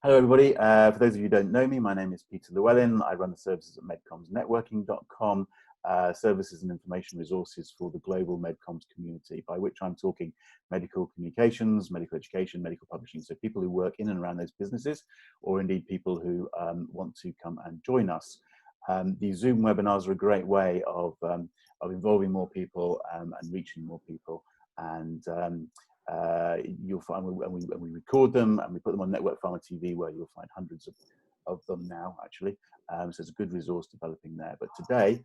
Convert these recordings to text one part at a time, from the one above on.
Hello, everybody. For those of you who don't know me, my name is Peter Llewellyn. I run the services at MedComms services and information resources for the global MedComms community, by which I'm talking medical communications, medical education, medical publishing. So people who work in and around those businesses, or indeed people who want to come and join us. These Zoom webinars are a great way of involving more people and reaching more people. And you'll find when we record them and we put them on NetworkPharma TV, where you'll find hundreds of them now, actually. So it's a good resource developing there. But today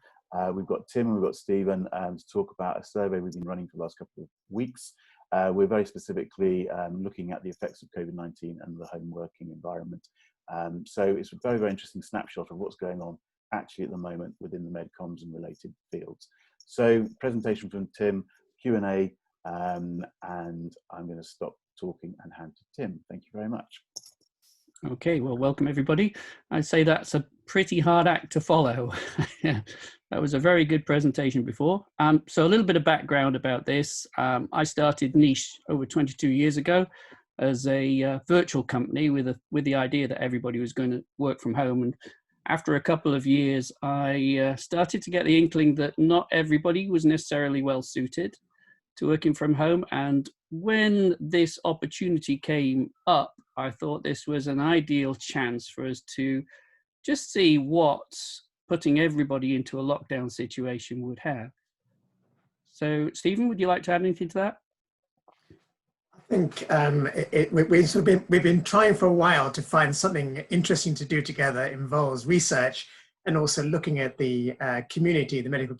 we've got Tim and we've got Stephen to talk about a survey we've been running for the last couple of weeks. We're very specifically looking at the effects of COVID-19 and the home working environment. So it's a very, very interesting snapshot of what's going on actually at the moment within the MedComms and related fields. So presentation from Tim, Q&A, and I'm going to stop talking and hand to Tim. Thank you very much. Okay, well, welcome everybody. I'd say that's a pretty hard act to follow. Yeah, that was a very good presentation before. So a little bit of background about this. I started Niche over 22 years ago as a virtual company with the idea that everybody was going to work from home. And after a couple of years, I started to get the inkling that not everybody was necessarily well suited to working from home. And when this opportunity came up, I thought this was an ideal chance for us to just see what putting everybody into a lockdown situation would have. So, Stephen, would you like to add anything to that? I think we've been trying for a while to find something interesting to do together. It involves research and also looking at the community, the medical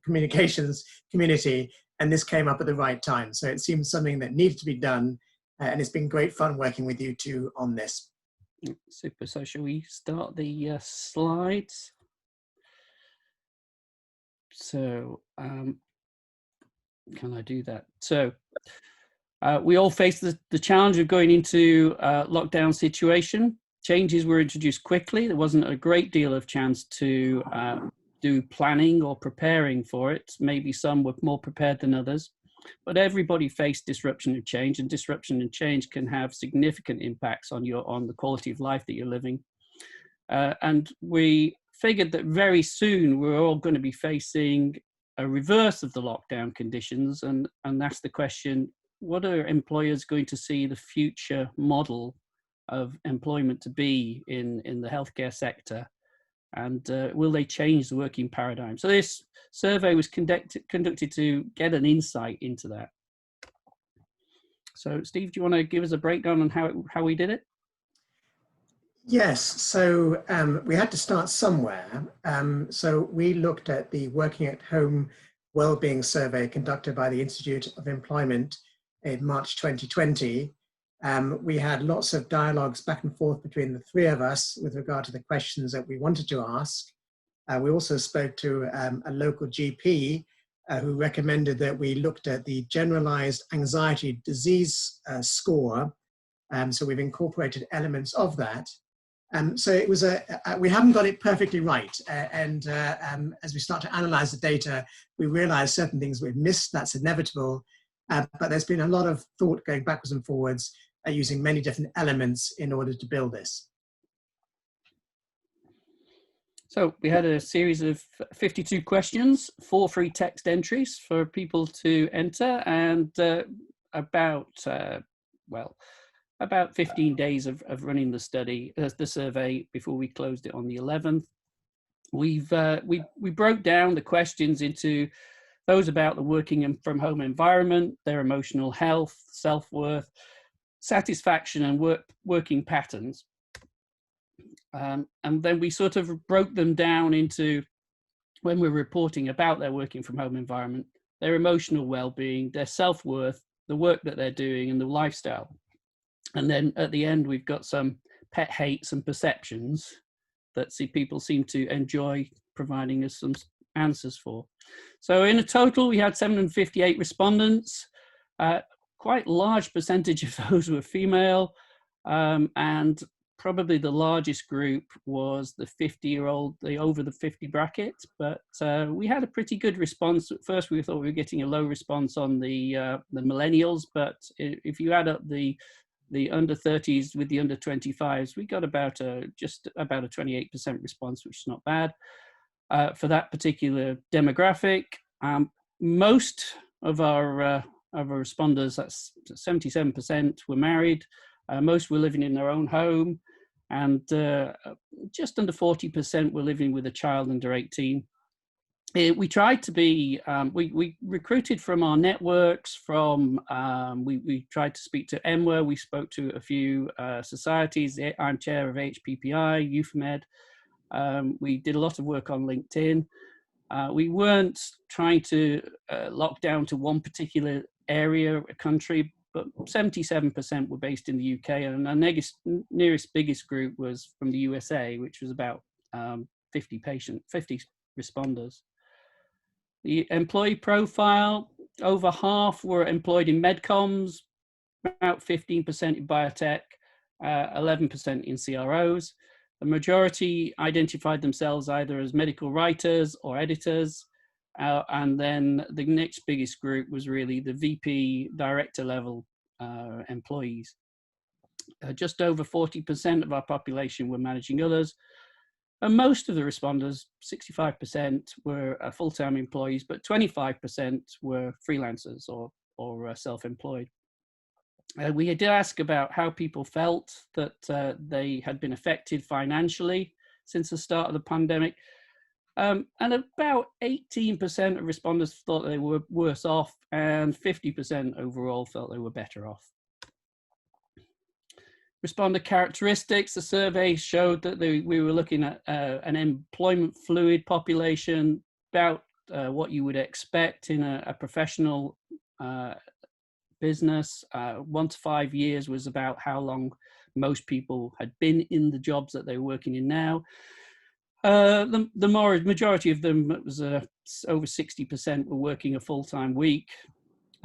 communications community, and this came up at the right time. So it seemed something that needed to be done, and it's been great fun working with you two on this. Super. So shall we start the slides? So can I do that? So we all face the challenge of going into a lockdown situation. Changes were introduced quickly. There wasn't a great deal of chance to do planning or preparing for it. Maybe some were more prepared than others, but everybody faced disruption and change, and disruption and change can have significant impacts on the quality of life that you're living. And we figured that very soon we're all going to be facing a reverse of the lockdown conditions, and that's the question: what are employers going to see the future model of employment to be in the healthcare sector? And will they change the working paradigm? So this survey was conducted to get an insight into that. So Steve, do you want to give us a breakdown on how we did it? Yes, so we had to start somewhere. So we looked at the Working at Home Wellbeing Survey conducted by the Institute of Employment in March 2020. We had lots of dialogues back and forth between the three of us with regard to the questions that we wanted to ask. We also spoke to a local GP who recommended that we looked at the generalized anxiety disease score. So we've incorporated elements of that. So it was we haven't got it perfectly right. And as we start to analyze the data, we realize certain things we've missed. That's inevitable. But there's been a lot of thought going backwards and forwards using many different elements in order to build this. So we had a series of 52 questions, 4 free text entries for people to enter, and about 15 days of running the study, the survey, before we closed it on the 11th. We broke down the questions into those about the working from home environment, their emotional health, self-worth, satisfaction, and working patterns. And then we sort of broke them down into, when we're reporting about their working from home environment, their emotional well-being, their self-worth, the work that they're doing, and the lifestyle. And then at the end, we've got some pet hates and perceptions that people seem to enjoy providing us some answers for. So in a total, we had 758 respondents. Quite large percentage of those were female, and probably the largest group was the 50-year-old, the over the 50 bracket. But we had a pretty good response. At first, we thought we were getting a low response on the millennials, but if you add up the the under 30s with the under 25s, we got about just about a 28% response, which is not bad for that particular demographic. Most of our responders, that's 77%, were married. Most were living in their own home, and just under 40% were living with a child under 18. We tried to be, we recruited from our networks, we tried to speak to MWER, we spoke to a few societies. I'm chair of HPPI, YouthMed. We did a lot of work on LinkedIn. We weren't trying to lock down to one particular area, a country, but 77% were based in the UK, and our nearest biggest group was from the USA, which was about 50 responders. The employee profile, over half were employed in MedComms, about 15% in biotech, 11% in CROs. The majority identified themselves either as medical writers or editors. And then the next biggest group was really the VP director level employees. Just over 40% of our population were managing others. And most of the responders, 65%, were full-time employees, but 25% were freelancers or self-employed. We did ask about how people felt that they had been affected financially since the start of the pandemic. And about 18% of responders thought they were worse off, and 50% overall felt they were better off. Responder characteristics, the survey showed that we were looking at an employment fluid population, about what you would expect in a professional business. 1 to 5 years was about how long most people had been in the jobs that they were working in now. The majority of them, it was over 60%, were working a full-time week.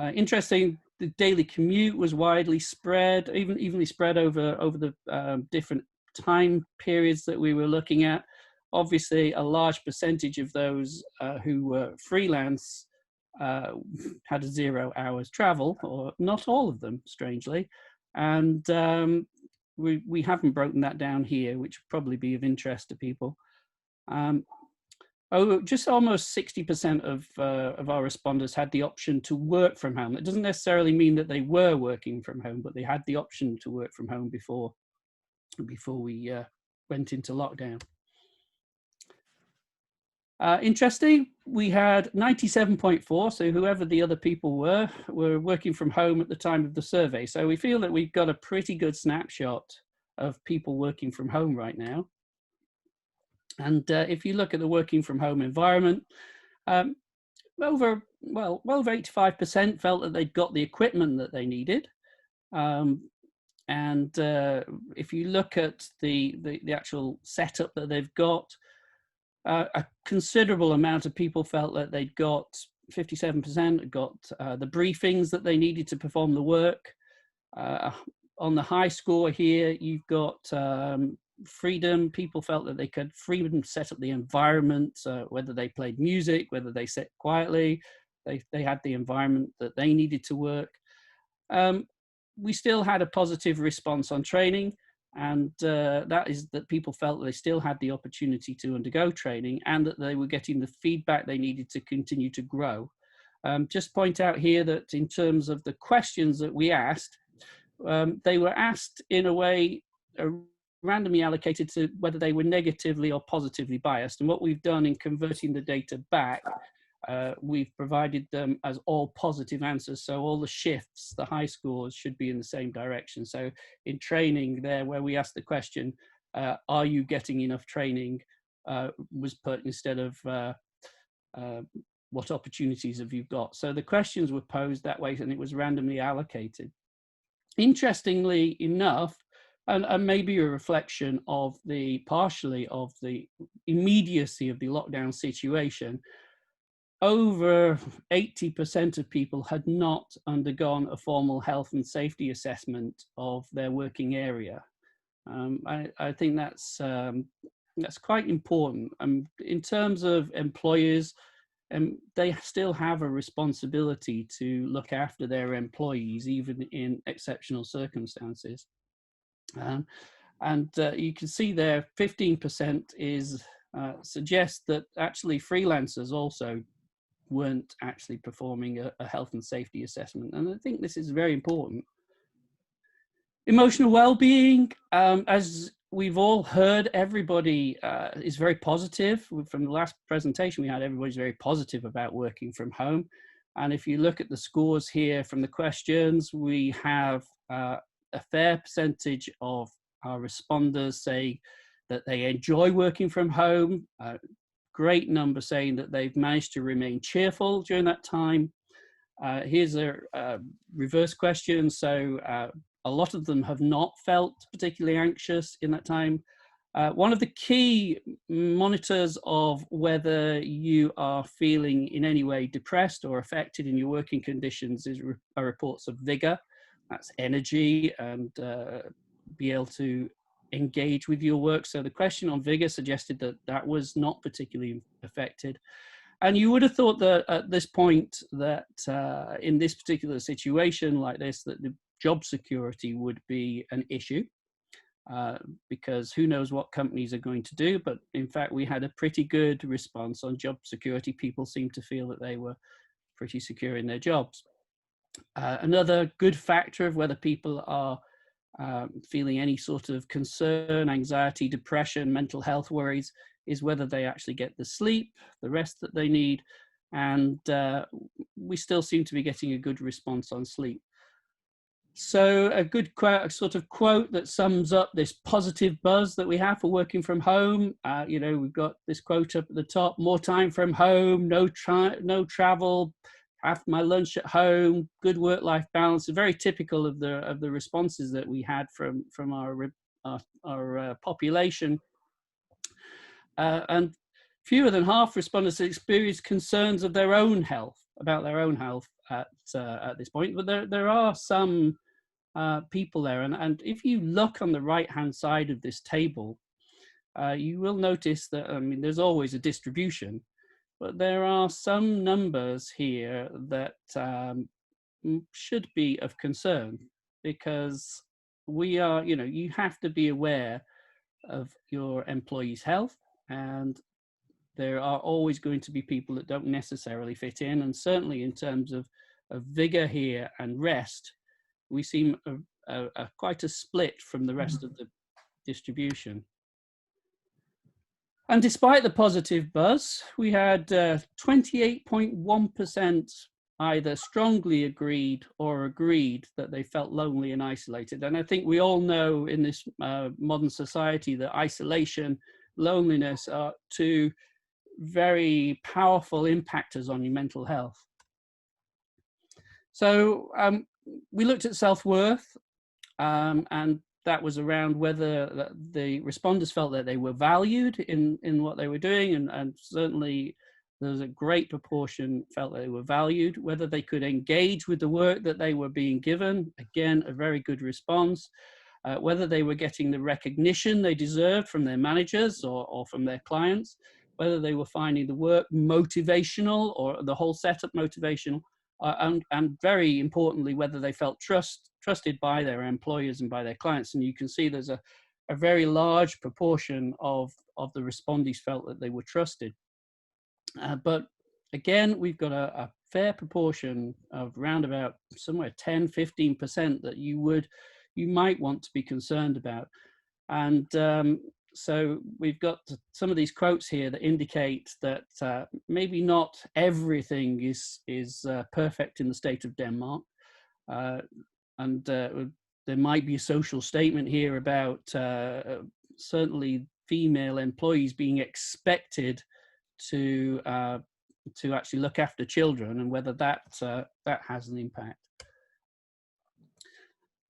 Interesting, the daily commute was widely spread, evenly spread over the different time periods that we were looking at. Obviously, a large percentage of those who were freelance had 0 hours travel, or not all of them, strangely. And we haven't broken that down here, which would probably be of interest to people. Just almost 60% of our responders had the option to work from home. It doesn't necessarily mean that they were working from home, but they had the option to work from home before we went into lockdown. Interesting, we had 97.4, so whoever the other people were working from home at the time of the survey. So we feel that we've got a pretty good snapshot of people working from home right now. And if you look at the working from home environment, well over 85% felt that they'd got the equipment that they needed. And if you look at the actual setup that they've got, a considerable amount of people felt that they'd got, 57% got the briefings that they needed to perform the work. On the high score here, you've got freedom. People felt that they could freedom set up the environment, whether they played music, whether they sat quietly, they had the environment that they needed to work. We still had a positive response on training, and that is that people felt that they still had the opportunity to undergo training and that they were getting the feedback they needed to continue to grow. Just point out here that in terms of the questions that we asked, they were asked in a way randomly allocated to whether they were negatively or positively biased. And what we've done in converting the data back, we've provided them as all positive answers. So all the shifts, the high scores should be in the same direction. So in training there, where we asked the question, are you getting enough training, was put instead of what opportunities have you got? So the questions were posed that way and it was randomly allocated. Interestingly enough, and maybe a reflection of partially of the immediacy of the lockdown situation, over 80% of people had not undergone a formal health and safety assessment of their working area. I think that's quite important. In terms of employers, they still have a responsibility to look after their employees, even in exceptional circumstances. And you can see there 15% is suggests that actually freelancers also weren't actually performing a health and safety assessment. And I think this is very important. Emotional well-being, as we've all heard, everybody is very positive. From the last presentation we had, everybody's very positive about working from home. And if you look at the scores here from the questions, we have a fair percentage of our responders say that they enjoy working from home. Great number saying that they've managed to remain cheerful during that time. Here's a reverse question. So a lot of them have not felt particularly anxious in that time. One of the key monitors of whether you are feeling in any way depressed or affected in your working conditions is reports of vigor. That's energy and be able to engage with your work. So the question on vigor suggested that that was not particularly affected. And you would have thought that at this point that in this particular situation like this, that the job security would be an issue because who knows what companies are going to do. But in fact, we had a pretty good response on job security. People seemed to feel that they were pretty secure in their jobs. Another good factor of whether people are feeling any sort of concern, anxiety, depression, mental health worries is whether they actually get the sleep, the rest that they need. And we still seem to be getting a good response on sleep. So a good quote, a sort of quote that sums up this positive buzz that we have for working from home. You know, we've got this quote up at the top: more time from home, no travel, have my lunch at home, good work-life balance. Very typical of the responses that we had from our population. And fewer than half respondents experienced concerns of their own health, about their own health at this point. But there are some people there, and if you look on the right-hand side of this table, you will notice that, I mean, there's always a distribution, but there are some numbers here that should be of concern, because we are, you know, you have to be aware of your employees' health, and there are always going to be people that don't necessarily fit in. And certainly in terms of vigor here and rest, we seem quite a split from the rest of the distribution. And despite the positive buzz, we had 28.1% either strongly agreed or agreed that they felt lonely and isolated. And I think we all know in this modern society that isolation, loneliness are two very powerful impactors on your mental health. So we looked at self-worth, and that was around whether the responders felt that they were valued in what they were doing, and certainly there's a great proportion felt that they were valued, whether they could engage with the work that they were being given, again, a very good response, whether they were getting the recognition they deserved from their managers or from their clients, whether they were finding the work motivational or the whole setup motivational, and very importantly, whether they felt trusted by their employers and by their clients. And you can see there's a very large proportion of the respondees felt that they were trusted. But again, we've got a fair proportion of round about somewhere 10–15% that you might want to be concerned about. And so we've got some of these quotes here that indicate that maybe not everything is perfect in the state of Denmark. And there might be a social statement here about certainly female employees being expected to actually look after children, and whether that has an impact.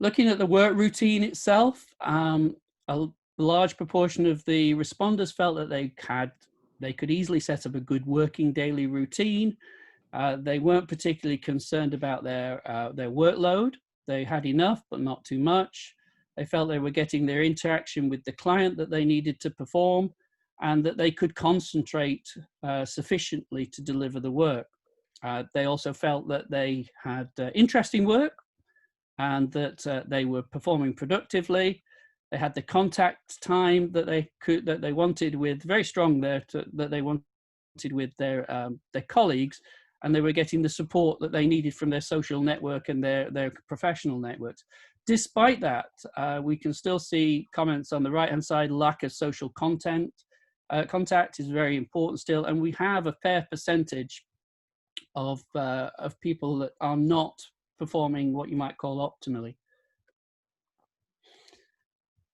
Looking at the work routine itself, a large proportion of the responders felt that they could easily set up a good working daily routine. They weren't particularly concerned about their workload. They had enough, but not too much. They felt they were getting their interaction with the client that they needed to perform. and that they could concentrate sufficiently to deliver the work. They also felt that they had interesting work and that they were performing productively. They had the contact time that they wanted with, very strong there, that they wanted with their colleagues, and they were getting the support that they needed from their social network and their professional networks. Despite that, we can still see comments on the right-hand side. Lack of social contact is very important still, and we have a fair percentage of people that are not performing what you might call optimally.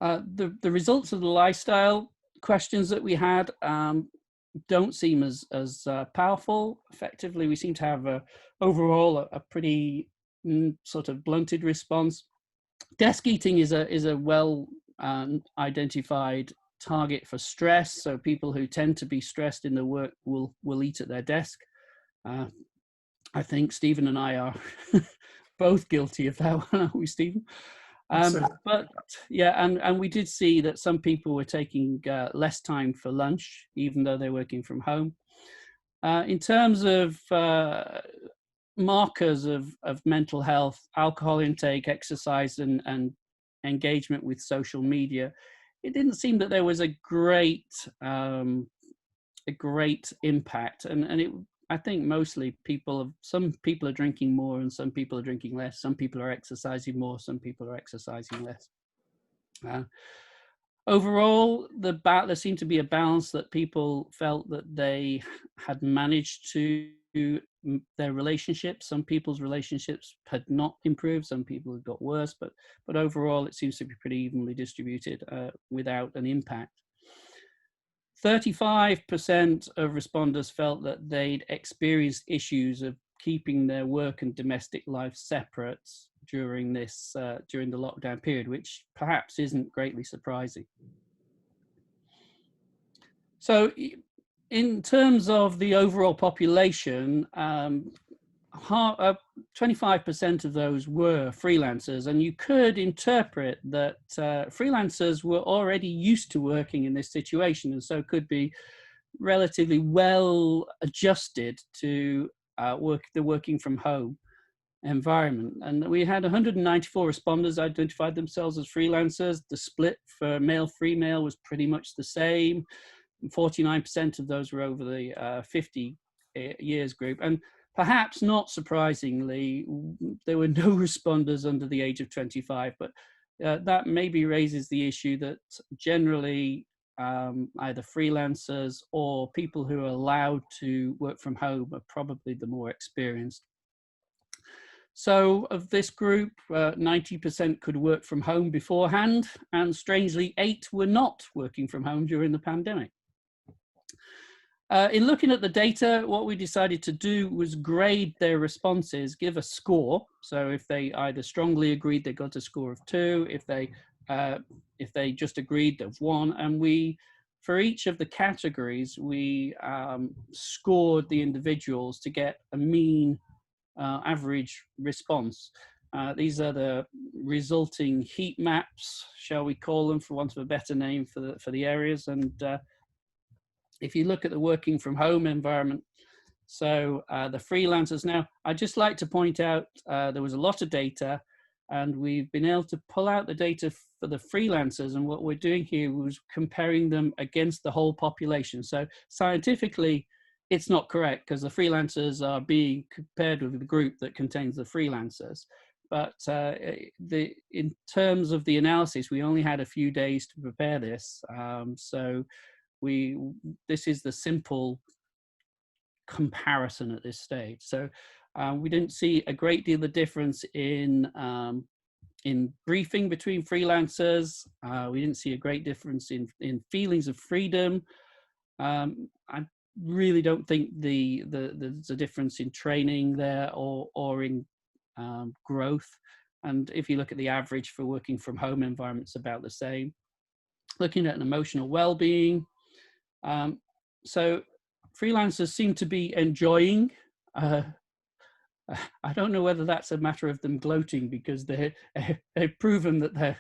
The results of the lifestyle questions that we had don't seem as powerful. Effectively, we seem to have overall a pretty sort of blunted response. Desk eating is a well identified target for stress. So people who tend to be stressed in the work will eat at their desk. I think Stephen and I are both guilty of that one, aren't we, Stephen? But yeah, and we did see that some people were taking less time for lunch, even though they're working from home. In terms of markers of mental health, alcohol intake, exercise, and engagement with social media, it didn't seem that there was a great impact. And I think mostly some people are drinking more and some people are drinking less. Some people are exercising more, some people are exercising less. Overall, there seemed to be a balance that people felt that they had managed to their relationships. Some people's relationships had not improved, some people had got worse, but overall it seems to be pretty evenly distributed without an impact. 35% of responders felt that they'd experienced issues of keeping their work and domestic life separate during the lockdown period, which perhaps isn't greatly surprising. So in terms of the overall population, 25% of those were freelancers, and you could interpret that freelancers were already used to working in this situation, and so could be relatively well adjusted to the working from home environment. And we had 194 responders identified themselves as freelancers. The split for male-female was pretty much the same. 49% of those were over the 50 years group. And perhaps not surprisingly, there were no responders under the age of 25, but that maybe raises the issue that generally either freelancers or people who are allowed to work from home are probably the more experienced. So of this group, 90% could work from home beforehand, and strangely 8 were not working from home during the pandemic. In looking at the data, what we decided to do was grade their responses, give a score. So if they either strongly agreed, they got a score of 2. If they just agreed, of 1. And for each of the categories, we scored the individuals to get a mean average response. These are the resulting heat maps, shall we call them, for want of a better name for the areas. And if you look at the working from home environment, so the freelancers, now I'd just like to point out there was a lot of data, and we've been able to pull out the data for the freelancers, and what we're doing here was comparing them against the whole population. So scientifically, it's not correct because the freelancers are being compared with the group that contains the freelancers. But in terms of the analysis, we only had a few days to prepare this. So this is the simple comparison at this stage. So we didn't see a great deal of difference in briefing between freelancers. We didn't see a great difference in feelings of freedom. I really don't think there's a difference in training there or in growth. And if you look at the average for working from home environments, about the same. Looking at an emotional well-being, so freelancers seem to be enjoying. I don't know whether that's a matter of them gloating because they've proven that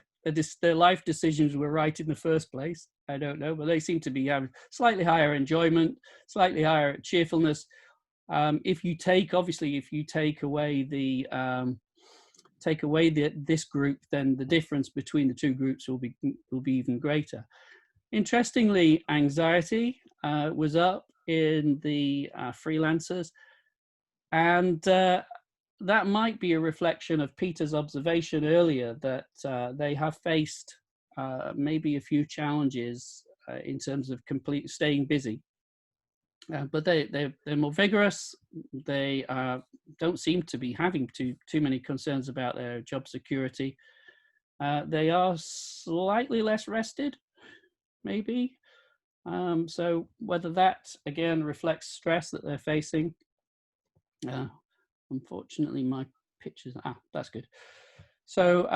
their life decisions were right in the first place. I don't know, but they seem to be having slightly higher enjoyment, slightly higher cheerfulness. If you take away this group, then the difference between the two groups will be even greater. Interestingly, anxiety was up in the freelancers, and that might be a reflection of Peter's observation earlier that they have faced maybe a few challenges in terms of staying busy. But they're more vigorous. They don't seem to be having too many concerns about their job security. They are slightly less rested, maybe. So whether that again reflects stress that they're facing. Unfortunately, my pictures. That's good. So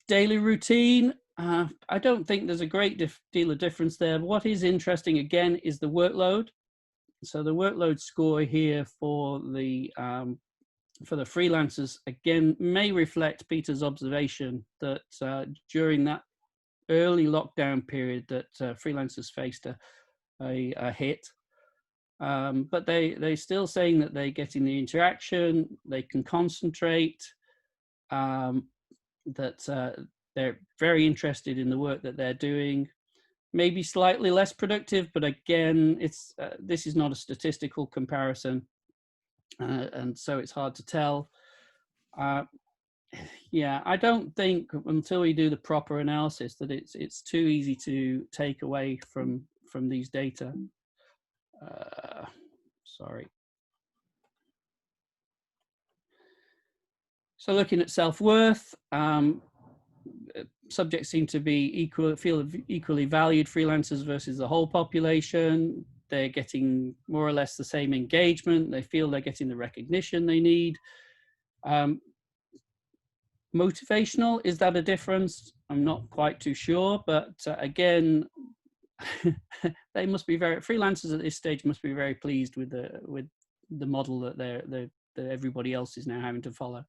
daily routine. I don't think there's a great deal of difference there. What is interesting again is the workload. So the workload score here for the freelancers again may reflect Peter's observation that during that early lockdown period that freelancers faced a hit, but they're still saying that they're getting the interaction, they can concentrate, that they're very interested in the work that they're doing. Maybe slightly less productive, but again, this is not a statistical comparison, and so it's hard to tell. Yeah, I don't think until we do the proper analysis that it's too easy to take away from these data. Sorry. So looking at self-worth. Subjects seem to be feel equally valued, freelancers versus the whole population. They're getting more or less the same engagement. They feel they're getting the recognition they need. Motivational, is that a difference? I'm not quite too sure, but again, they must be freelancers at this stage must be very pleased with the model that that everybody else is now having to follow.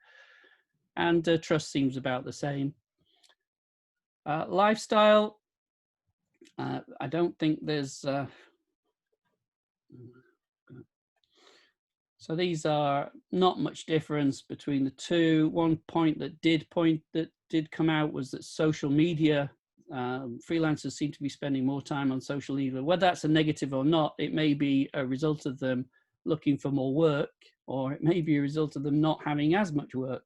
And trust seems about the same. Lifestyle, I don't think there's so these are not much difference between the two. One point that did come out was that social media, freelancers seem to be spending more time on social media. Whether that's a negative or not, it may be a result of them looking for more work, or it may be a result of them not having as much work.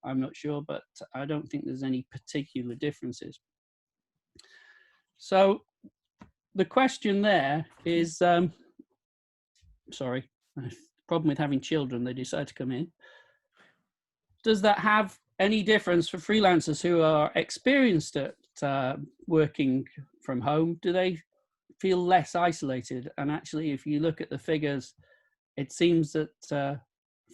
I'm not sure, but I don't think there's any particular differences. So the question there is, sorry, problem with having children, they decide to come in. Does that have any difference for freelancers who are experienced at working from home? Do they feel less isolated? And actually, if you look at the figures, it seems that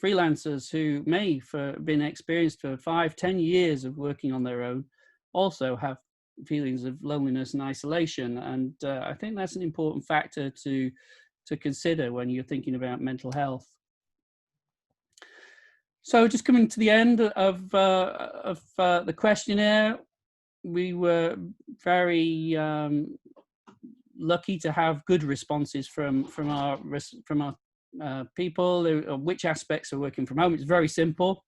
freelancers who may have been experienced for 5-10 years of working on their own also have feelings of loneliness and isolation. And I think that's an important factor to consider when you're thinking about mental health. So just coming to the end of the questionnaire, we were very lucky to have good responses from our people. Which aspects are working from home? It's very simple.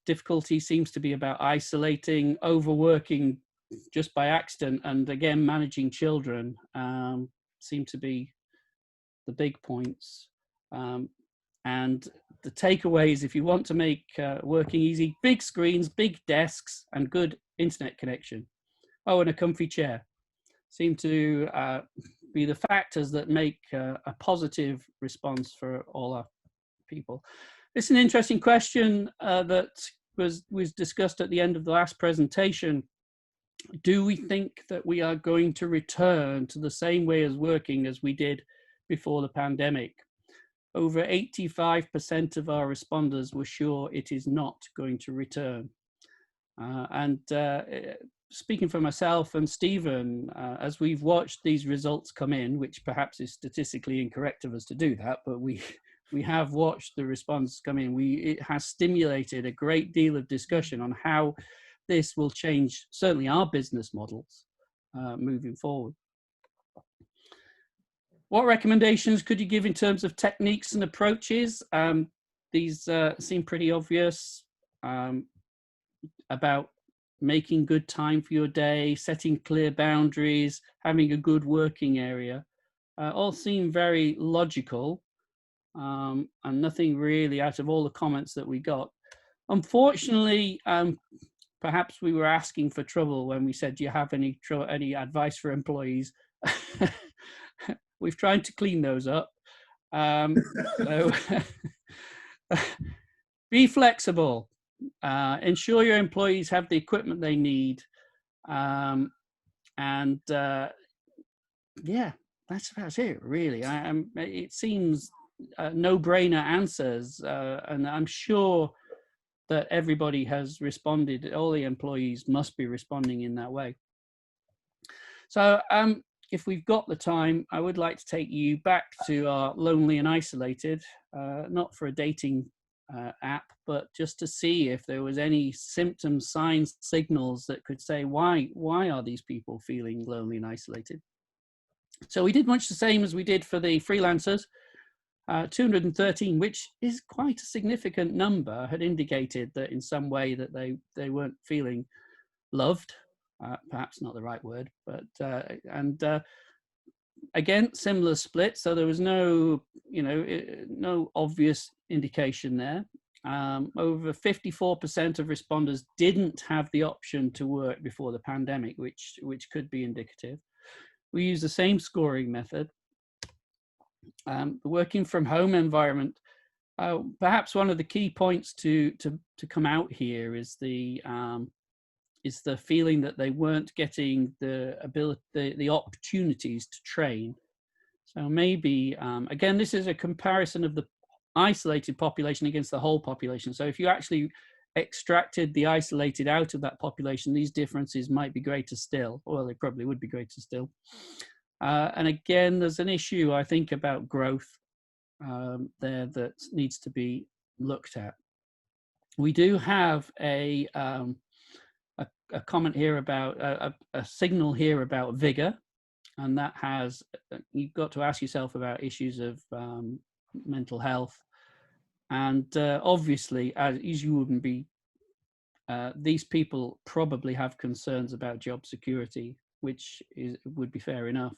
Difficulty seems to be about isolating, overworking just by accident, and again managing children seem to be the big points. And the takeaways, if you want to make working easy: big screens, big desks, and good internet connection. Oh, and a comfy chair seem to be the factors that make a positive response for all our people. It's an interesting question that was discussed at the end of the last presentation. Do we think that we are going to return to the same way of working as we did before the pandemic? Over 85% of our responders were sure it is not going to return. Speaking for myself and Stephen, as we've watched these results come in, which perhaps is statistically incorrect of us to do that, but we we have watched the response come in. It has stimulated a great deal of discussion on how this will change certainly our business models moving forward. What recommendations could you give in terms of techniques and approaches? These seem pretty obvious, about making good time for your day, setting clear boundaries, having a good working area. All seem very logical, and nothing really out of all the comments that we got. Unfortunately, perhaps we were asking for trouble when we said, do you have any advice for employees? We've tried to clean those up. So be flexible. Ensure your employees have the equipment they need. Yeah, that's about it, really. It seems no-brainer answers, and I'm sure that everybody has responded. All the employees must be responding in that way. So if we've got the time, I would like to take you back to our Lonely and Isolated, not for a dating app, but just to see if there was any symptoms, signs, signals that could say why are these people feeling lonely and isolated. So we did much the same as we did for the freelancers. 213, which is quite a significant number, had indicated that in some way that they weren't feeling loved, perhaps not the right word, but again, similar split. So there was no obvious indication there. Over 54% of responders didn't have the option to work before the pandemic, which could be indicative. We use the same scoring method. The working from home environment, perhaps one of the key points to come out here is the feeling that they weren't getting the opportunities to train. So maybe again, this is a comparison of the isolated population against the whole population. So if you actually extracted the isolated out of that population, these differences might be greater still. Well, they probably would be greater still. And again, there's an issue, I think, about growth there that needs to be looked at. We do have a comment here about a signal here about vigor, and that has, you've got to ask yourself about issues of mental health. And obviously, as you wouldn't be, these people probably have concerns about job security, which would be fair enough.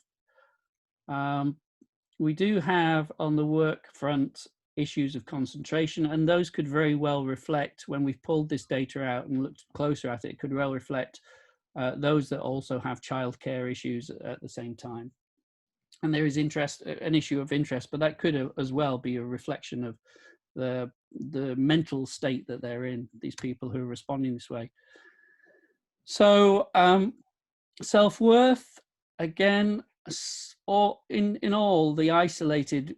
We do have on the work front issues of concentration, and those could very well reflect, when we've pulled this data out and looked closer at it, it could well reflect those that also have childcare issues at the same time. And there is an issue of interest, but that could as well be a reflection of the mental state that they're in, these people who are responding this way. So self-worth, again, or in all, the isolated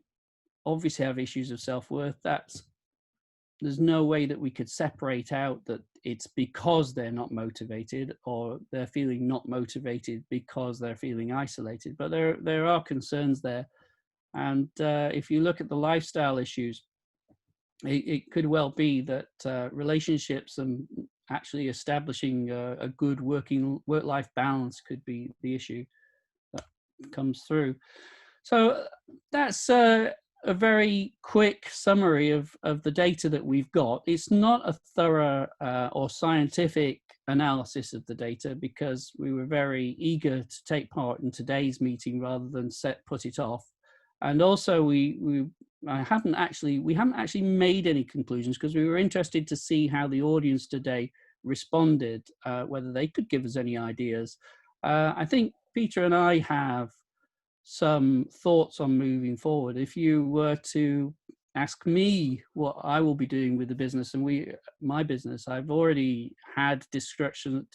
obviously have issues of self-worth. There's no way that we could separate out that it's because they're not motivated or they're feeling not motivated because they're feeling isolated, but there are concerns there. And if you look at the lifestyle issues, it could well be that relationships and actually establishing a good work-life balance could be the issue that comes through. So that's a very quick summary of the data that we've got. It's not a thorough or scientific analysis of the data, because we were very eager to take part in today's meeting rather than put it off. And also we haven't actually made any conclusions, because we were interested to see how the audience today responded, whether they could give us any ideas. I think Peter and I have some thoughts on moving forward. If you were to ask me what I will be doing with the business and my business, I've already had discussions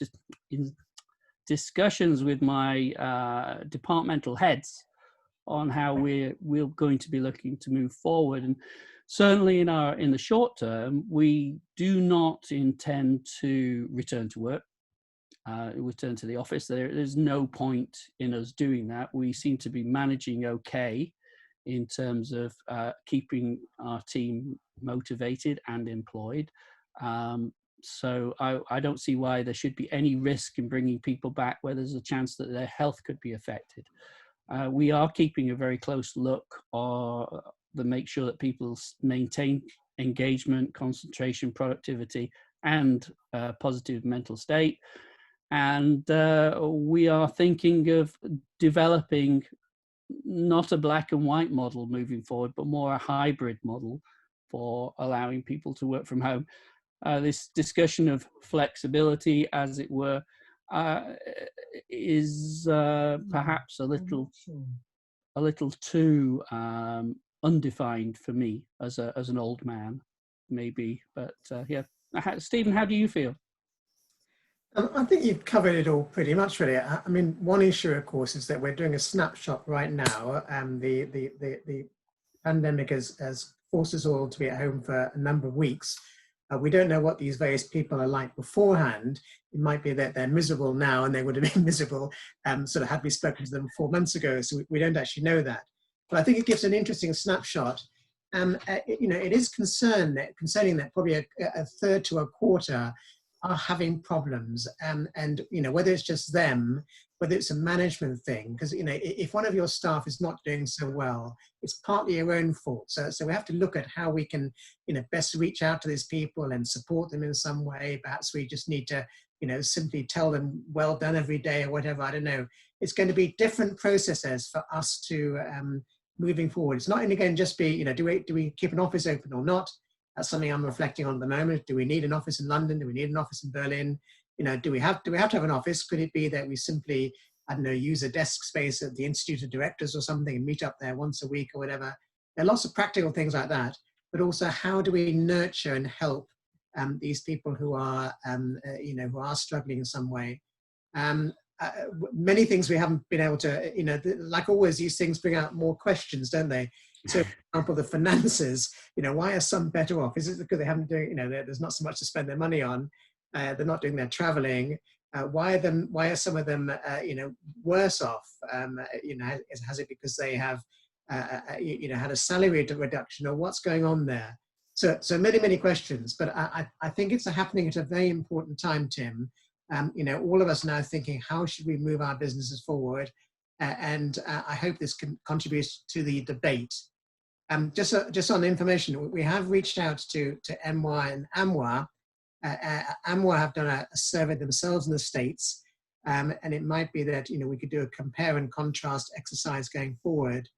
with my departmental heads on how we're going to be looking to move forward. And certainly in the short term, we do not intend to return to work. Return to the office. There's no point in us doing that. We seem to be managing okay in terms of keeping our team motivated and employed. So I don't see why there should be any risk in bringing people back where there's a chance that their health could be affected. We are keeping a very close look to make sure that people maintain engagement, concentration, productivity, and positive mental state. And we are thinking of developing not a black and white model moving forward, but more a hybrid model for allowing people to work from home. This discussion of flexibility, as it were, is perhaps a little too undefined for me as an old man, maybe. But yeah, Stephen, how do you feel? I think you've covered it all pretty much, really. I mean, one issue, of course, is that we're doing a snapshot right now. The pandemic has forced us all to be at home for a number of weeks. We don't know what these various people are like beforehand. It might be that they're miserable now and they would have been miserable sort of had we spoken to them 4 months ago. So we don't actually know that. But I think it gives an interesting snapshot. You know, it is concerning that probably a third to a quarter are having problems, and you know, whether it's just them, whether it's a management thing, because you know, if one of your staff is not doing so well, it's partly your own fault. So we have to look at how we can, you know, best reach out to these people and support them in some way. Perhaps we just need to, you know, simply tell them well done every day or whatever. I don't know. It's going to be different processes for us to moving forward. It's not only going to just be, you know, do we keep an office open or not? That's something I'm reflecting on at the moment. Do we need an office in London? Do we need an office in Berlin? You know, do we have to have an office? Could it be that we simply, I don't know, use a desk space at the Institute of Directors or something and meet up there once a week or whatever? There are lots of practical things like that, but also how do we nurture and help these people who are, you know, who are struggling in some way? Many things we haven't been able to, you know, like always, these things bring out more questions, don't they? So, for example, the finances, you know, why are some better off? Is it because they haven't doing, you know, there's not so much to spend their money on, they're not doing their traveling? Why are some of them, you know, worse off? You know, has it because they have, you know, had a salary reduction, or what's going on there? So many questions, but I think it's happening at a very important time, Tim. You know, all of us now thinking, how should we move our businesses forward? And I hope this can contribute to the debate. Just on information, we have reached out to MY and AMWA. AMWA have done a survey themselves in the States, and it might be that, you know, we could do a compare and contrast exercise going forward.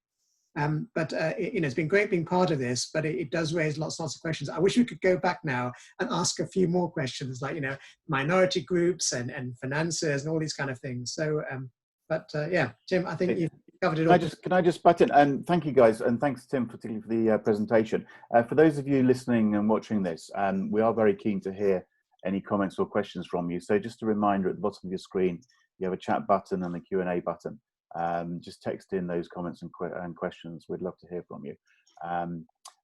But you know, it's been great being part of this, but it does raise lots of questions. I wish we could go back now and ask a few more questions, like, you know, minority groups and finances and all these kind of things. So, yeah, Tim, I think you've covered it all. Can I just butt in? And thank you guys, and thanks Tim particularly for the presentation. For those of you listening and watching this, we are very keen to hear any comments or questions from you. So just a reminder, at the bottom of your screen, you have a chat button and a Q&A button. Just text in those comments and questions. We'd love to hear from you.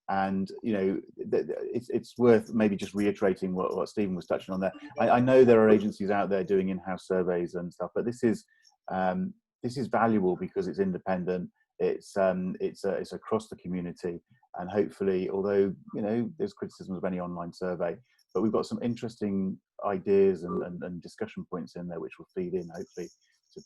And you know, it's worth maybe just reiterating what Stephen was touching on there. I know there are agencies out there doing in-house surveys and stuff, but this is valuable because it's independent. It's across the community, and hopefully, although you know there's criticism of any online survey, but we've got some interesting ideas and discussion points in there which will feed in hopefully to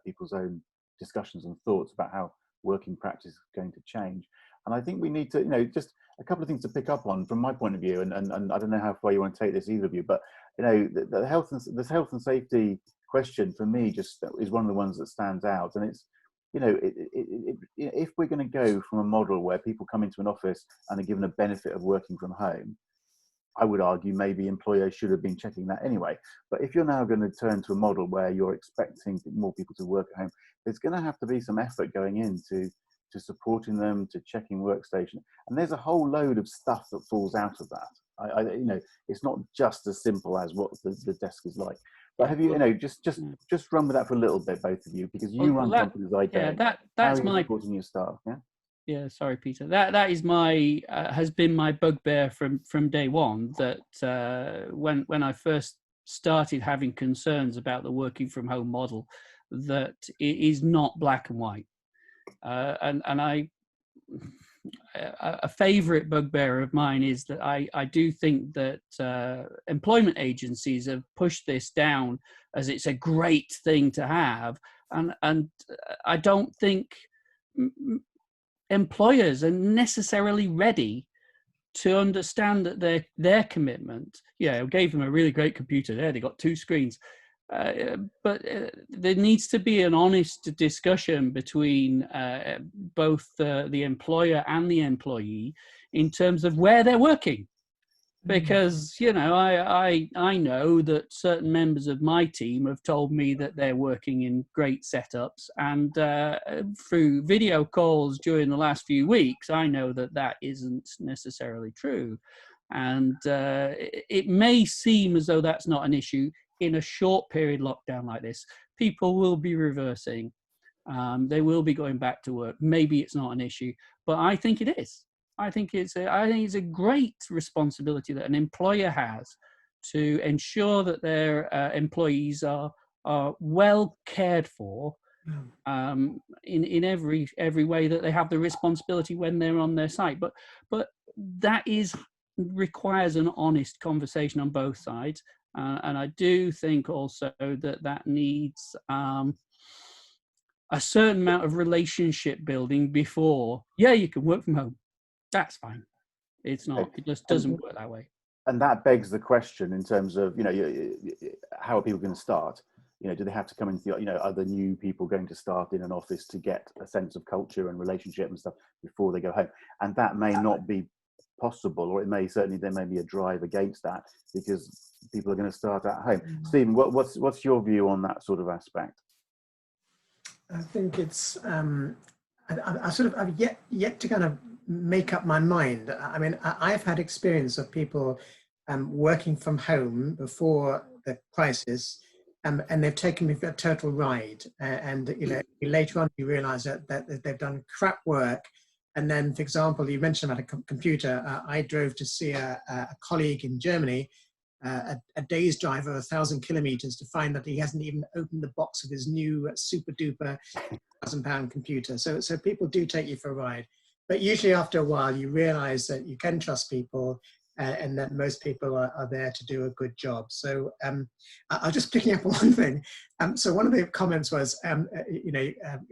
people's own discussions and thoughts about how working practice is going to change. And I think we need to, you know, just a couple of things to pick up on from my point of view, and I don't know how far you want to take this, either of you, but you know, the health and safety question for me just is one of the ones that stands out. And it's, you know, if we're going to go from a model where people come into an office and are given a benefit of working from home, I would argue maybe employers should have been checking that anyway. But if you're now going to turn to a model where you're expecting more people to work at home, there's going to have to be some effort going into supporting them, to checking workstation. And there's a whole load of stuff that falls out of that. You know, it's not just as simple as what the desk is like. But have you, you know, just run with that for a little bit, both of you, because you run companies like that. Yeah, that's my supporting your staff. Yeah. Yeah, sorry, Peter. That is my has been my bugbear from day one. That when I first started having concerns about the working from home model, that it is not black and white. And I a favorite bugbear of mine is that I do think that employment agencies have pushed this down as it's a great thing to have, and I don't think employers are necessarily ready to understand that their commitment. Yeah, gave them a really great computer there, they got 2 screens. But there needs to be an honest discussion between both the employer and the employee in terms of where they're working. Because, you know, I know that certain members of my team have told me that they're working in great setups, and through video calls during the last few weeks, I know that that isn't necessarily true. And it may seem as though that's not an issue. In a short period lockdown like this, people will be reversing. They will be going back to work. Maybe it's not an issue, but I think it is. I think it's a great responsibility that an employer has to ensure that their employees are well cared for in every way that they have the responsibility when they're on their site. But that requires an honest conversation on both sides. And I do think also that needs a certain amount of relationship building before, yeah, you can work from home. That's fine. It's not. It just doesn't work that way. And that begs the question in terms of, you know, how are people going to start? You know, do they have to come into, you know, are the new people going to start in an office to get a sense of culture and relationship and stuff before they go home? And that may not be possible, or there may be a drive against that because people are going to start at home. Stephen, what's your view on that sort of aspect? I think it's I've yet to kind of make up my mind. I mean, I've had experience of people working from home before the crisis, and they've taken me for a total ride. And you know, later on you realise that they've done crap work. And then, for example, you mentioned about a computer. I drove to see a colleague in Germany, a day's drive of 1,000 kilometers to find that he hasn't even opened the box of his new super duper £1,000 computer. So people do take you for a ride. But usually after a while, you realize that you can trust people and that most people are there to do a good job. So I'll just picking up on one thing. So one of the comments was,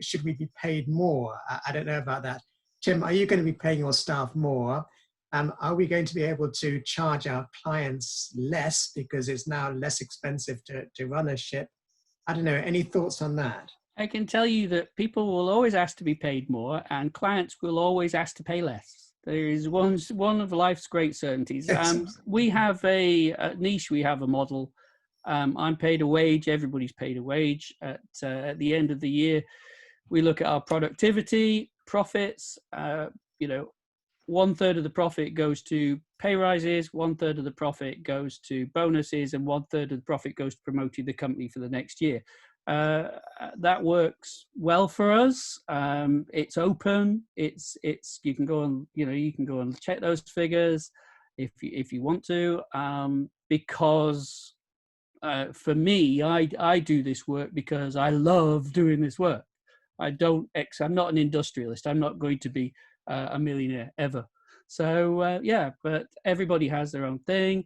should we be paid more? I don't know about that. Tim, are you going to be paying your staff more? Are we going to be able to charge our clients less because it's now less expensive to run a ship? I don't know. Any thoughts on that? I can tell you that people will always ask to be paid more and clients will always ask to pay less. There is one of life's great certainties. We have a niche, we have a model. I'm paid a wage, everybody's paid a wage. At the end of the year, we look at our productivity, profits, 1/3 of the profit goes to pay rises, 1/3 of the profit goes to bonuses, and 1/3 of the profit goes to promoting the company for the next year. That works well for us. It's open. It's you can go and check those figures if you want to. Because for me, I do this work because I love doing this work. I'm not an industrialist. I'm not going to be a millionaire ever. So but everybody has their own thing.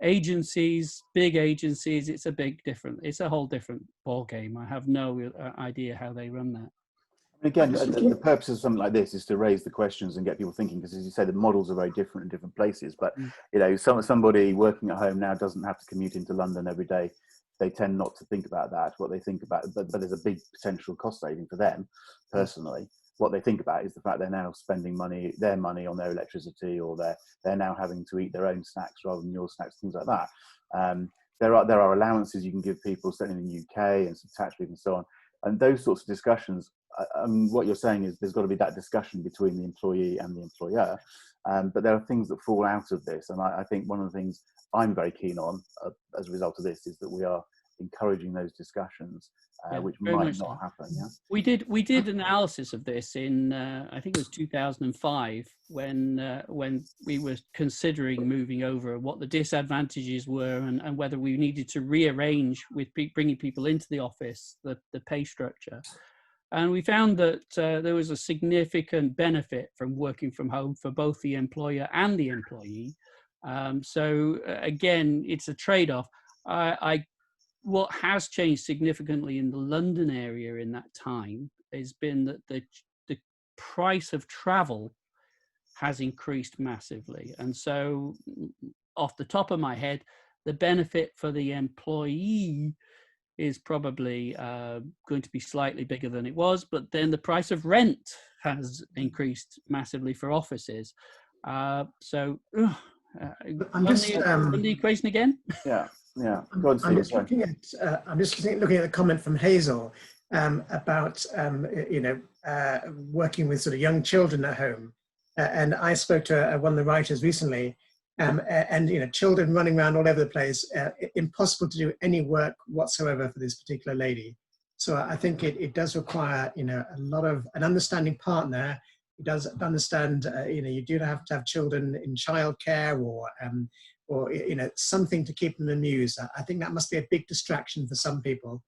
Agencies, big agencies, it's a whole different ball game. I have no idea how they run that. Again, the purpose of something like this is to raise the questions and get people thinking, because as you say, the models are very different in different places. But you know, somebody working at home now doesn't have to commute into London every day. They tend not to think about that. What they think about, but there's a big potential cost saving for them personally. What they think about is the fact they're now spending their money on their electricity, or they're now having to eat their own snacks rather than your snacks, things like that. There are allowances you can give people, certainly in the UK, and some tax relief and so on. And those sorts of discussions, what you're saying is there's got to be that discussion between the employee and the employer. But there are things that fall out of this. And I think one of the things I'm very keen on as a result of this is that we are encouraging those discussions, which might not happen. Yeah, we did analysis of this in I think it was 2005 when we were considering moving over, what the disadvantages were, and whether we needed to rearrange with bringing people into the office the pay structure. And we found that there was a significant benefit from working from home for both the employer and the employee. So again, it's a trade-off. What has changed significantly in the London area in that time has been that the price of travel has increased massively. And so off the top of my head, the benefit for the employee is probably going to be slightly bigger than it was, but then the price of rent has increased massively for offices. I'm just the equation again. Yeah. I'm just looking at the comment from Hazel about working with sort of young children at home, and I spoke to one of the writers recently, and children running around all over the place, impossible to do any work whatsoever for this particular lady. So I think it does require a lot of an understanding partner. It does understand you do have to have children in childcare or something to keep them amused. I think that must be a big distraction for some people.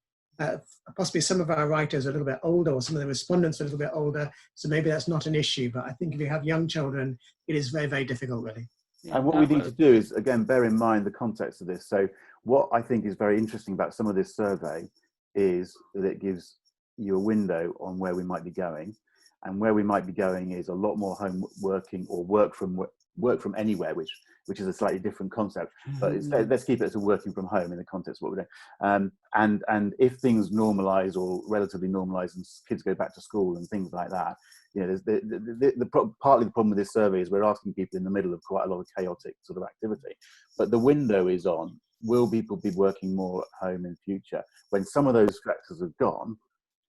Possibly some of our writers are a little bit older, or some of the respondents are a little bit older, so maybe that's not an issue. But I think if you have young children, it is very, very difficult, really. And what we need to do is, again, bear in mind the context of this. So what I think is very interesting about some of this survey is that it gives you a window on where we might be going. And where we might be going is a lot more home working or work from anywhere, which is a slightly different concept. But let's keep it as a working from home in the context of what we're doing. And if things normalize or relatively normalize and kids go back to school and things like that, there's partly the problem with this survey is we're asking people in the middle of quite a lot of chaotic sort of activity. But the window is on. Will people be working more at home in future when some of those factors have gone,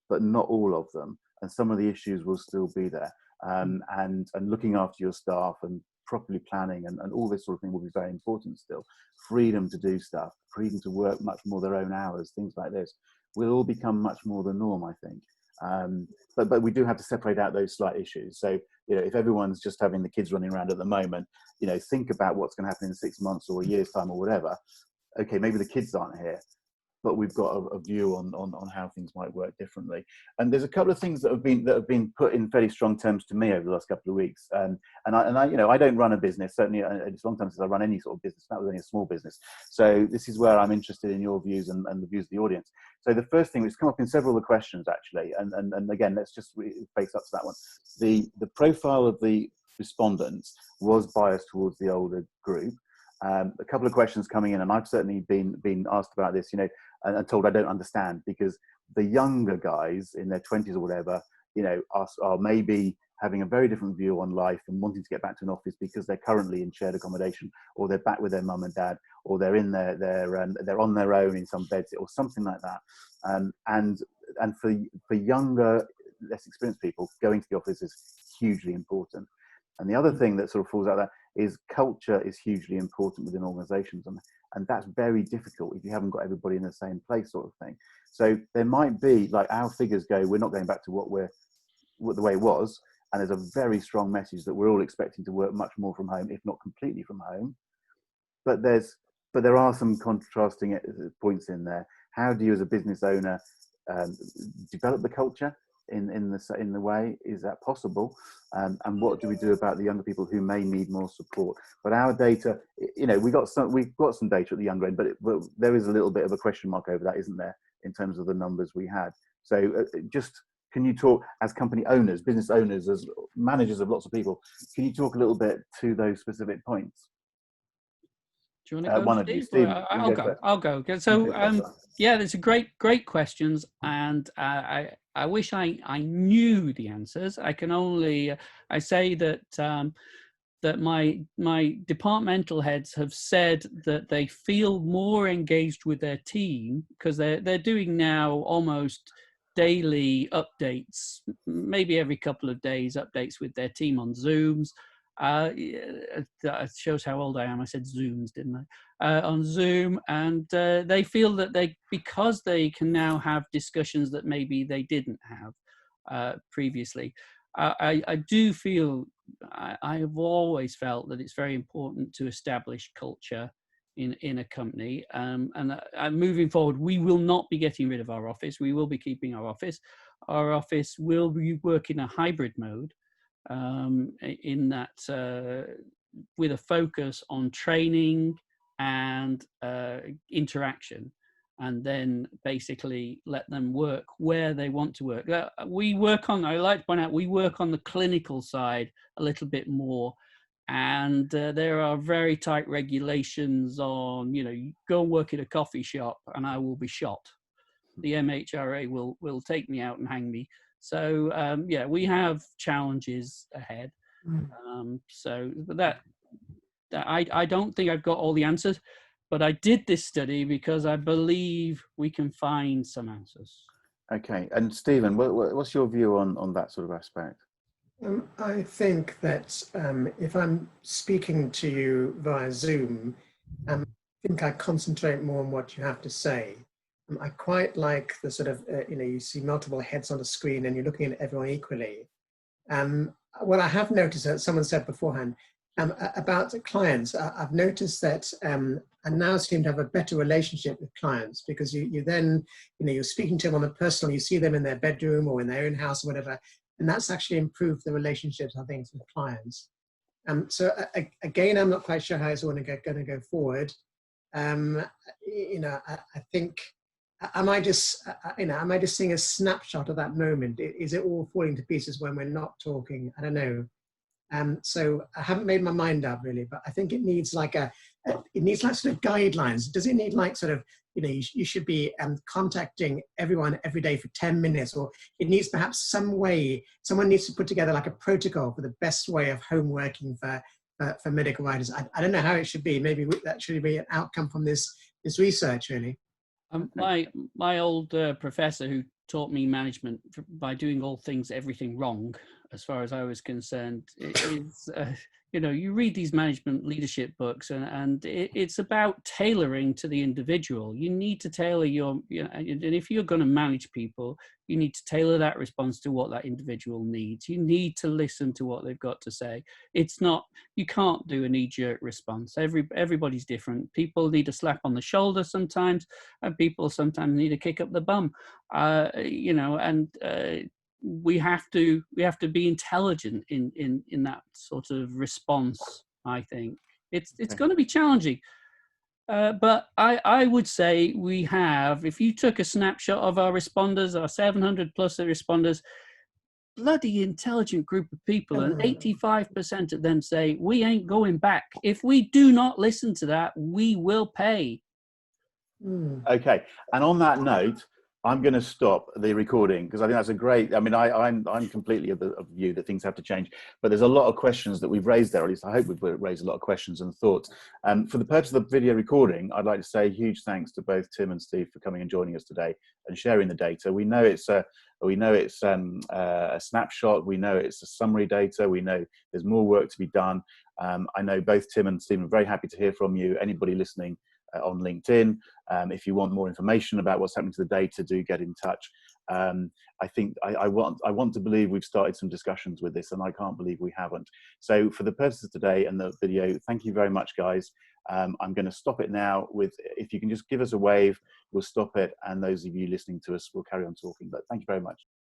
but not all of them, and some of the issues will still be there? And looking after your staff and properly planning and all this sort of thing will be very important still. Freedom to do stuff, freedom to work much more their own hours, things like this will all become much more the norm, I think. But we do have to separate out those slight issues. So, if everyone's just having the kids running around at the moment, think about what's going to happen in 6 months or a year's time or whatever. Okay, maybe the kids aren't here, but we've got a view on how things might work differently. And there's a couple of things that have been put in fairly strong terms to me over the last couple of weeks. And I don't run a business. Certainly, it's a long time since I run any sort of business. That was only a small business. So this is where I'm interested in your views and the views of the audience. So the first thing, which has come up in several of the questions actually, and again, let's just face up to that one. The profile of the respondents was biased towards the older group. A couple of questions coming in, and I've certainly been asked about this, and told I don't understand, because the younger guys in their 20s or whatever, are maybe having a very different view on life and wanting to get back to an office because they're currently in shared accommodation, or they're back with their mum and dad, or they're in they're on their own in some beds or something like that. And for younger, less experienced people, going to the office is hugely important. And the other thing that sort of falls out of that is culture is hugely important within organizations. And that's very difficult if you haven't got everybody in the same place, sort of thing. So there might be, like, our figures go, we're not going back to the way it was. And there's a very strong message that we're all expecting to work much more from home, if not completely from home. But there are some contrasting points in there. How do you, as a business owner, develop the culture in the way? Is that possible? And what do we do about the younger people who may need more support? But our data, we've got some data at the younger end, but there is a little bit of a question mark over that, isn't there, in terms of the numbers we had? So can you talk, as company owners, business owners, as managers of lots of people, can you talk a little bit to those specific points? Do you want to go, one of you, Steve? I'll go. So yeah, there's a great questions, and I wish I knew the answers. I can only I say that that my departmental heads have said that they feel more engaged with their team because they're doing now almost daily updates, maybe every couple of days updates with their team on Zooms. That shows how old I am. I said Zooms, didn't I? On Zoom, and they feel that because they can now have discussions that maybe they didn't have previously. I do feel, I have always felt that it's very important to establish culture in a company. And moving forward, we will not be getting rid of our office. We will be keeping our office. Our office will be working a hybrid mode, in that with a focus on training and interaction, and then basically let them work where they want to work. We work on, I like to point out, we work on the clinical side a little bit more. And there are very tight regulations on, you know, you go and work at a coffee shop and I will be shot. The MHRA will take me out and hang me. So yeah, we have challenges ahead. So that I don't think I've got all the answers, but I did this study because I believe we can find some answers. Okay, and Stephen, what's your view on that sort of aspect? I think that if I'm speaking to you via Zoom, I think I concentrate more on what you have to say. I quite like the sort of, you know, you see multiple heads on the screen and you're looking at everyone equally. What I have noticed, that someone said beforehand, about clients, I've noticed that I now seem to have a better relationship with clients, because you then, you know, you're speaking to them on a personal, you see them in their bedroom or in their own house or whatever, and that's actually improved the relationships, I think, with clients. So again, I'm not quite sure how it's all going to go forward. You know, I think, am I just seeing a snapshot of that moment? Is it all falling to pieces when we're not talking? I don't know. So I haven't made my mind up really, but I think it needs like sort of guidelines. Does it need like sort of, you know, you should be contacting everyone every day for 10 minutes, or it needs perhaps some way, someone needs to put together like a protocol for the best way of home working for medical writers. I don't know how it should be. Maybe that should be an outcome from this research really. My old professor who taught me management by doing all things, everything wrong, as far as I was concerned, it is, you know, you read these management leadership books and it's about tailoring to the individual. You need to tailor your, you know, and if you're going to manage people, you need to tailor that response to what that individual needs. You need to listen to what they've got to say. It's not, you can't do a knee-jerk response. Everybody's different. People need a slap on the shoulder sometimes, and people sometimes need a kick up the bum. You know, and we have to be intelligent in that sort of response. I think it's going to be challenging. But I would say we have, if you took a snapshot of our responders, our 700 plus responders, bloody intelligent group of people, and 85% of them say, we ain't going back. If we do not listen to that, we will pay. Okay, and on that note, I'm going to stop the recording because I think that's a great, I mean, I'm completely of the view that things have to change, but there's a lot of questions that we've raised there, or at least I hope we've raised a lot of questions and thoughts. For the purpose of the video recording, I'd like to say huge thanks to both Tim and Steve for coming and joining us today and sharing the data. We know it's a snapshot, we know it's a summary data, we know there's more work to be done. I know both Tim and Steve are very happy to hear from you. Anybody listening on LinkedIn, if you want more information about what's happening to the data, do get in touch. I think I want to believe we've started some discussions with this, and I can't believe we haven't. So for the purposes of today and the video, thank you very much, guys. I'm going to stop it now with, if you can just give us a wave, we'll stop it, and those of you listening to us will carry on talking. But thank you very much.